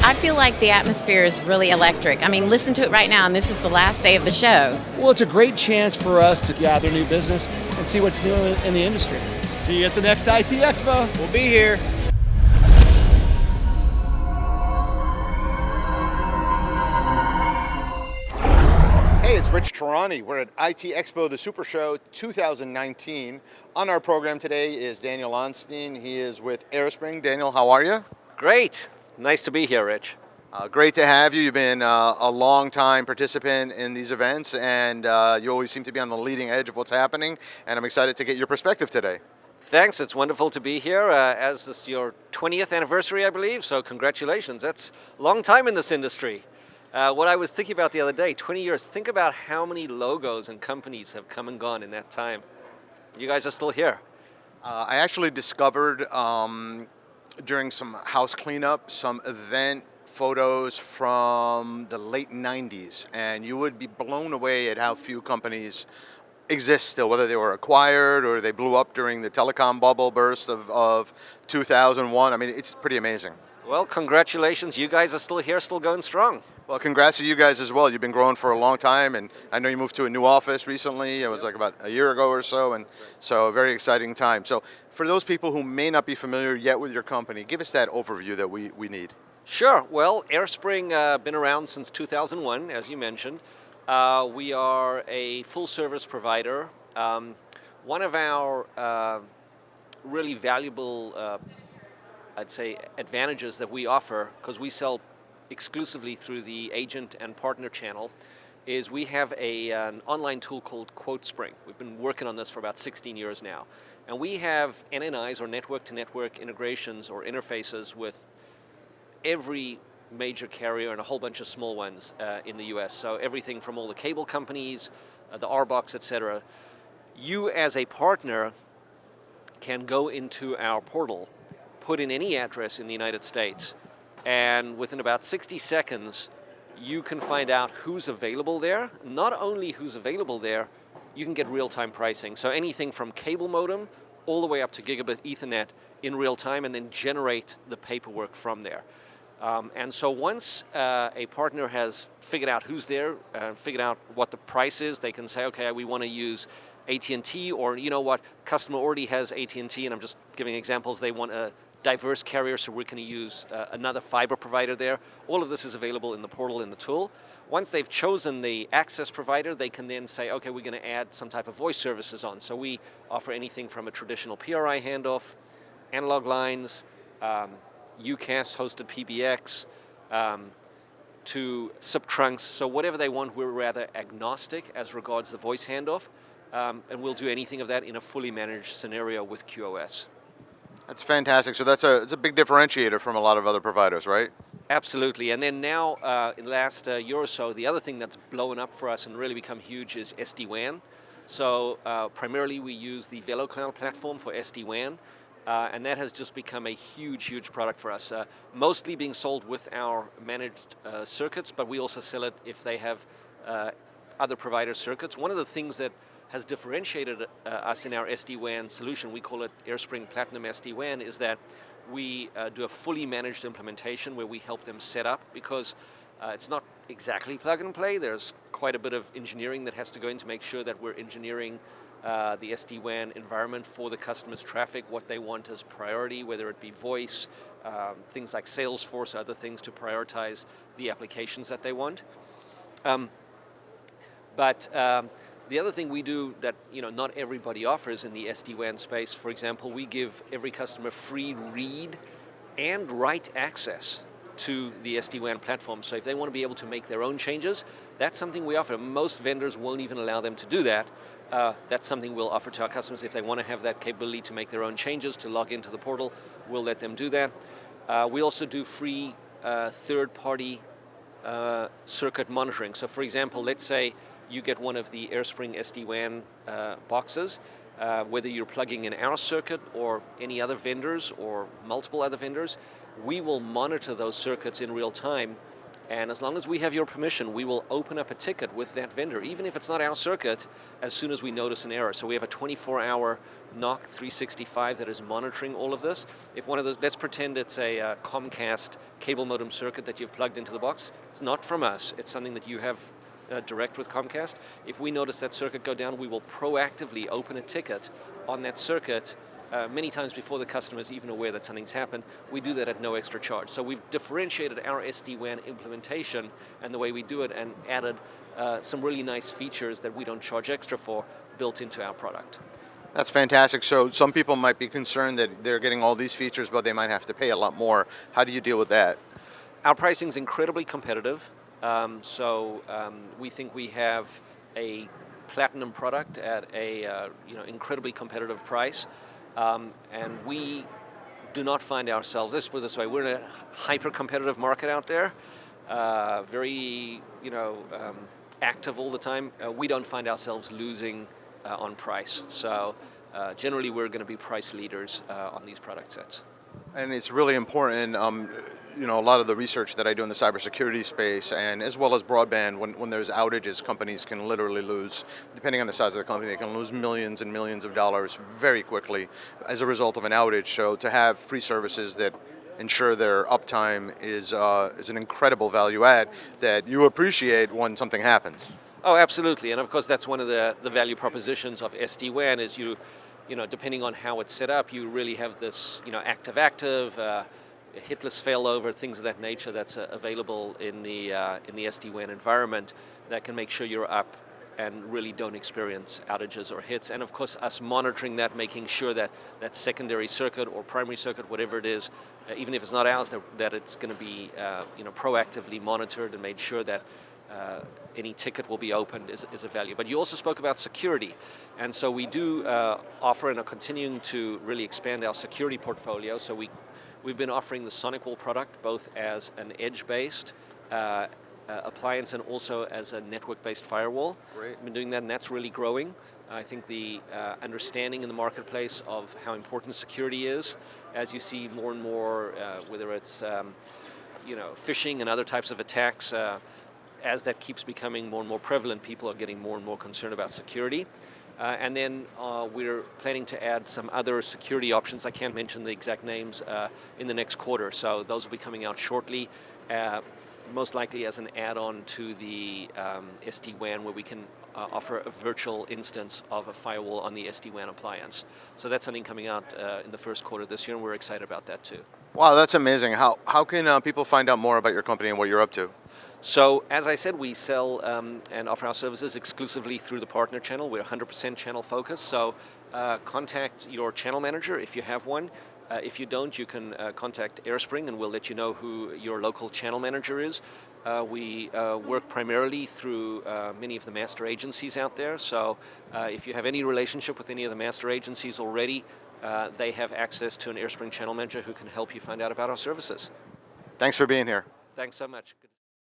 I feel like the atmosphere is really electric. I mean, listen to it right now, and this is the last day of the show. Well, it's a great chance for us to gather new business and see what's new in the industry. See you at the next IT Expo. We'll be here. Hey, it's Rich Tehrani. We're at ITEXPO, the Super Show 2019. On our program today is Daniel Lonstein. He is with AireSpring. Daniel, how are you? Great. Nice to be here, Rich. Great to have you. You've been a long-time participant in these events, and you always seem to be on the leading edge of what's happening, and I'm excited to get your perspective today. Thanks. It's wonderful to be here, as this is your 20th anniversary, I believe, so congratulations. That's a long time in this industry. What I was thinking about the other day, 20 years, think about how many logos and companies have come and gone in that time. You guys are still here. I actually discovered during some house cleanup some event photos from the late 90s, and you would be blown away at how few companies exist still, whether they were acquired or they blew up during the telecom bubble burst of 2001. I mean, it's pretty amazing. Well, congratulations. You guys are still here, still going strong. Well, congrats to you guys as well. You've been growing for a long time, and I know you moved to a new office recently. It was like about a year ago or so, and so a very exciting time. So for those people who may not be familiar yet with your company, give us that overview that we need. Sure. Well, AireSpring been around since 2001, as you mentioned. We are a full-service provider. One of our really valuable, I'd say, advantages that we offer, because we sell exclusively through the agent and partner channel, is we have an online tool called QuoteSpring. We've been working on this for about 16 years now. And we have NNIs, or network-to-network integrations or interfaces, with every major carrier and a whole bunch of small ones in the US. So everything from all the cable companies, the RBOCs, etc. You as a partner can go into our portal, put in any address in the United States, and within about 60 seconds, you can find out who's available there. Not only who's available there, you can get real-time pricing. So anything from cable modem all the way up to gigabit Ethernet in real time, and then generate the paperwork from there. And so once a partner has figured out who's there, figured out what the price is, they can say, okay, we want to use AT&T, or you know what, customer already has AT&T, and I'm just giving examples. They want a diverse carrier, so we're going to use another fiber provider there. All of this is available in the portal, in the tool. Once they've chosen the access provider, they can then say, okay, we're going to add some type of voice services on. So we offer anything from a traditional PRI handoff, analog lines, UCAS hosted PBX, to subtrunks. So whatever they want, we're rather agnostic as regards the voice handoff, and we'll do anything of that in a fully managed scenario with QoS. That's fantastic. So it's a big differentiator from a lot of other providers, right? Absolutely. And then now, in the last year or so, the other thing that's blown up for us and really become huge is SD-WAN. So primarily we use the VeloCloud platform for SD-WAN. And that has just become a huge, huge product for us. Mostly being sold with our managed circuits, but we also sell it if they have other provider circuits. One of the things that has differentiated us in our SD-WAN solution, we call it AireSpring Platinum SD-WAN, is that we do a fully managed implementation where we help them set up, because it's not exactly plug and play. There's quite a bit of engineering that has to go in to make sure that we're engineering the SD-WAN environment for the customer's traffic, what they want as priority, whether it be voice, things like Salesforce, other things to prioritize the applications that they want. But the other thing we do that not everybody offers in the SD-WAN space, for example, we give every customer free read and write access to the SD-WAN platform. So if they want to be able to make their own changes, that's something we offer. Most vendors won't even allow them to do that. That's something we'll offer to our customers. If they want to have that capability to make their own changes, to log into the portal, we'll let them do that. We also do free third-party circuit monitoring. So for example, let's say you get one of the AireSpring SD-WAN boxes, whether you're plugging in our circuit or any other vendors or multiple other vendors, we will monitor those circuits in real time And as long as we have your permission, we will open up a ticket with that vendor, even if it's not our circuit, as soon as we notice an error. So we have a 24-hour NOC 365 that is monitoring all of this. If one of those, let's pretend it's a Comcast cable modem circuit that you've plugged into the box. It's not from us. It's something that you have direct with Comcast. If we notice that circuit go down, we will proactively open a ticket on that circuit many times before the customer is even aware that something's happened. We do that at no extra charge. So we've differentiated our SD-WAN implementation and the way we do it and added some really nice features that we don't charge extra for built into our product. That's fantastic. So some people might be concerned that they're getting all these features, but they might have to pay a lot more. How do you deal with that? Our pricing is incredibly competitive. We think we have a platinum product at a incredibly competitive price. And we do not find ourselves, let's put it this way, we're in a hyper-competitive market out there, very active all the time. We don't find ourselves losing on price. So generally we're going to be price leaders on these product sets. And it's really important, a lot of the research that I do in the cybersecurity space, and as well as broadband, when there's outages, companies can literally lose, depending on the size of the company, they can lose millions and millions of dollars very quickly as a result of an outage. So to have free services that ensure their uptime is an incredible value add that you appreciate when something happens. Oh, absolutely. And of course, that's one of the value propositions of SD-WAN is depending on how it's set up, you really have this, active-active, hitless failover, things of that nature that's available in the SD-WAN environment that can make sure you're up and really don't experience outages or hits. And of course, us monitoring that, making sure that that secondary circuit or primary circuit, whatever it is, even if it's not ours, that it's going to be proactively monitored and made sure that any ticket will be opened is a value. But you also spoke about security. And so we do offer and are continuing to really expand our security portfolio. So we've been offering the SonicWall product both as an edge-based appliance and also as a network-based firewall. Great. We've been doing that, and that's really growing. I think the understanding in the marketplace of how important security is, as you see more and more, whether it's phishing and other types of attacks, as that keeps becoming more and more prevalent, people are getting more and more concerned about security. And then we're planning to add some other security options. I can't mention the exact names in the next quarter, so those will be coming out shortly, most likely as an add-on to the SD-WAN, where we can offer a virtual instance of a firewall on the SD-WAN appliance. So that's something coming out in the first quarter this year, and we're excited about that too. Wow, that's amazing. How can people find out more about your company and what you're up to? So, as I said, we sell and offer our services exclusively through the partner channel. We're 100% channel focused, so contact your channel manager if you have one. If you don't, you can contact AireSpring and we'll let you know who your local channel manager is. We work primarily through many of the master agencies out there, so if you have any relationship with any of the master agencies already, they have access to an AireSpring channel manager who can help you find out about our services. Thanks for being here. Thanks so much. Good